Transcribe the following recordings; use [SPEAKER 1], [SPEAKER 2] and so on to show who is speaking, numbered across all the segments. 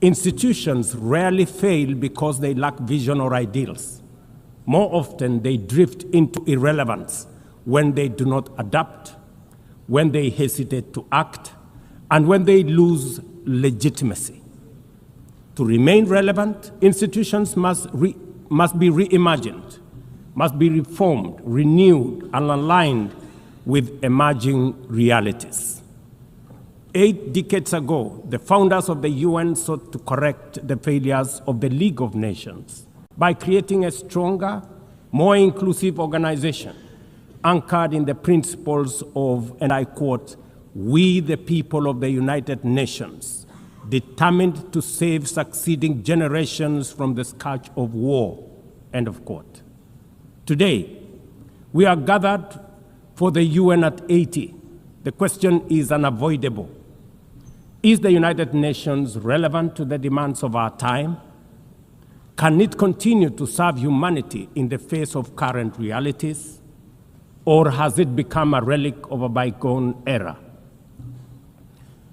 [SPEAKER 1] Institutions rarely fail because they lack vision or ideals. More often, they drift into irrelevance when they do not adapt, when they hesitate to act, and when they lose legitimacy. To remain relevant, institutions must be reimagined, must be reformed, renewed, and aligned with emerging realities. 8 decades ago, the founders of the UN sought to correct the failures of the League of Nations by creating a stronger, more inclusive organization anchored in the principles of, and I quote, "We the people of the United Nations, determined to save succeeding generations from the scourge of war," end of quote. Today, we are gathered for the UN at 80. The question is unavoidable. Is the United Nations relevant to the demands of our time? Can it continue to serve humanity in the face of current realities? Or has it become a relic of a bygone era?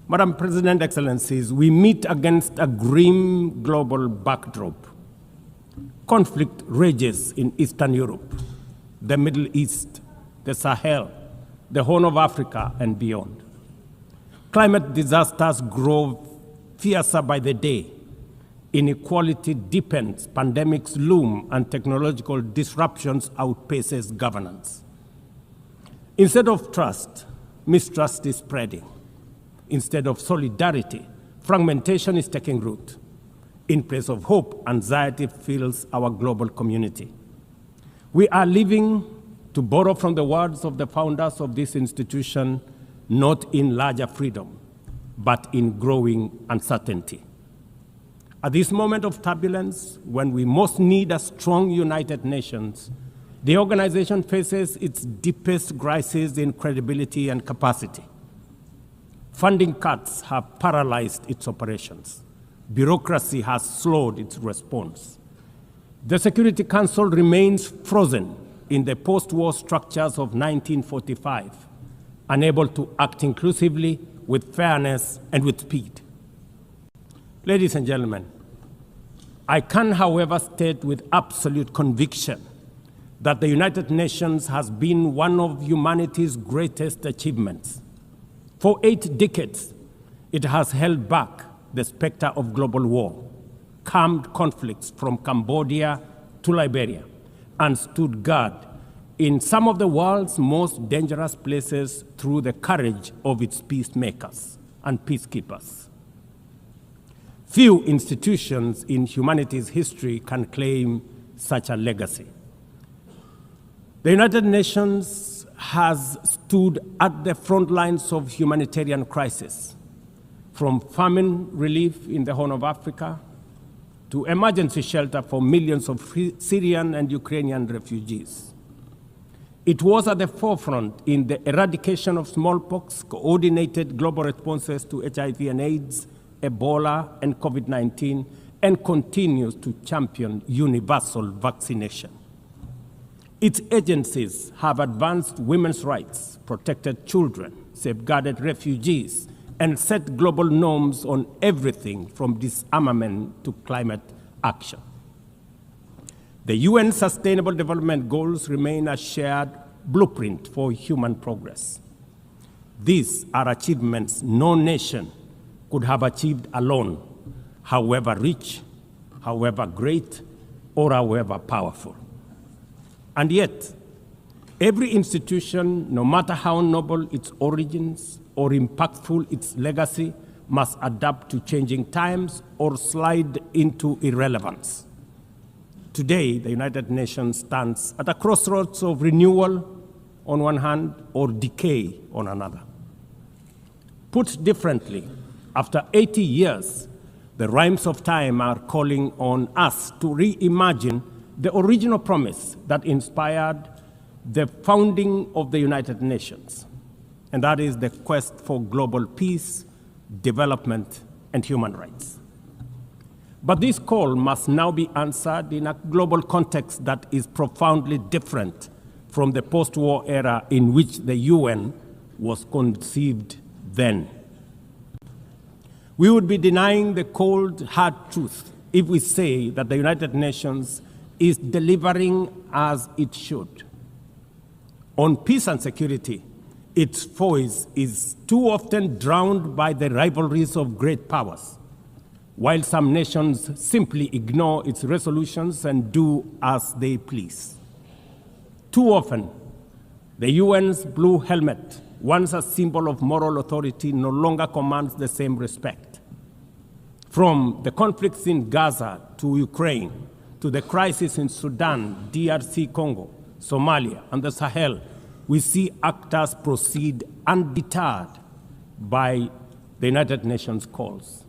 [SPEAKER 1] Madam President, Excellencies, we meet against a grim global backdrop. Conflict rages in Eastern Europe, the Middle East, the Sahel, the Horn of Africa, and beyond. Climate disasters grow fiercer by the day. Inequality deepens, pandemics loom, and technological disruptions outpaces governance. Instead of trust, mistrust is spreading. Instead of solidarity, fragmentation is taking root. In place of hope, anxiety fills our global community. We are living, to borrow from the words of the founders of this institution, not in larger freedom, but in growing uncertainty. At this moment of turbulence, when we most need a strong United Nations, the organization faces its deepest crisis in credibility and capacity. Funding cuts have paralyzed its operations. Bureaucracy has slowed its response. The Security Council remains frozen in the post-war structures of 1945, unable to act inclusively, with fairness, and with speed. Ladies and gentlemen, I can, however, state with absolute conviction that the United Nations has been one of humanity's greatest achievements. For 8 decades, it has held back the specter of global war, calmed conflicts from Cambodia to Liberia, and stood guard in some of the world's most dangerous places through the courage of its peacemakers and peacekeepers. Few institutions in humanity's history can claim such a legacy. The United Nations has stood at the front lines of humanitarian crisis, from famine relief in the Horn of Africa to emergency shelter for millions of Syrian and Ukrainian refugees. It was at the forefront in the eradication of smallpox, coordinated global responses to HIV and AIDS, Ebola, and COVID-19, and continues to champion universal vaccination. Its agencies have advanced women's rights, protected children, safeguarded refugees, and set global norms on everything from disarmament to climate action. The UN Sustainable Development Goals remain a shared blueprint for human progress. These are achievements no nation could have achieved alone, however rich, however great, or however powerful. And yet, every institution, no matter how noble its origins or impactful its legacy, must adapt to changing times or slide into irrelevance. Today, the United Nations stands at a crossroads of renewal on one hand or decay on another. Put differently, after 80 years, the rhymes of time are calling on us to reimagine the original promise that inspired the founding of the United Nations, and that is the quest for global peace, development, and human rights. But this call must now be answered in a global context that is profoundly different from the post-war era in which the UN was conceived then. We would be denying the cold, hard truth if we say that the United Nations is delivering as it should. On peace and security, its voice is too often drowned by the rivalries of great powers, while some nations simply ignore its resolutions and do as they please. Too often, the UN's blue helmet, once a symbol of moral authority, no longer commands the same respect. From the conflicts in Gaza to Ukraine, to the crisis in Sudan, DRC Congo, Somalia, and the Sahel, we see actors proceed undeterred by the United Nations calls.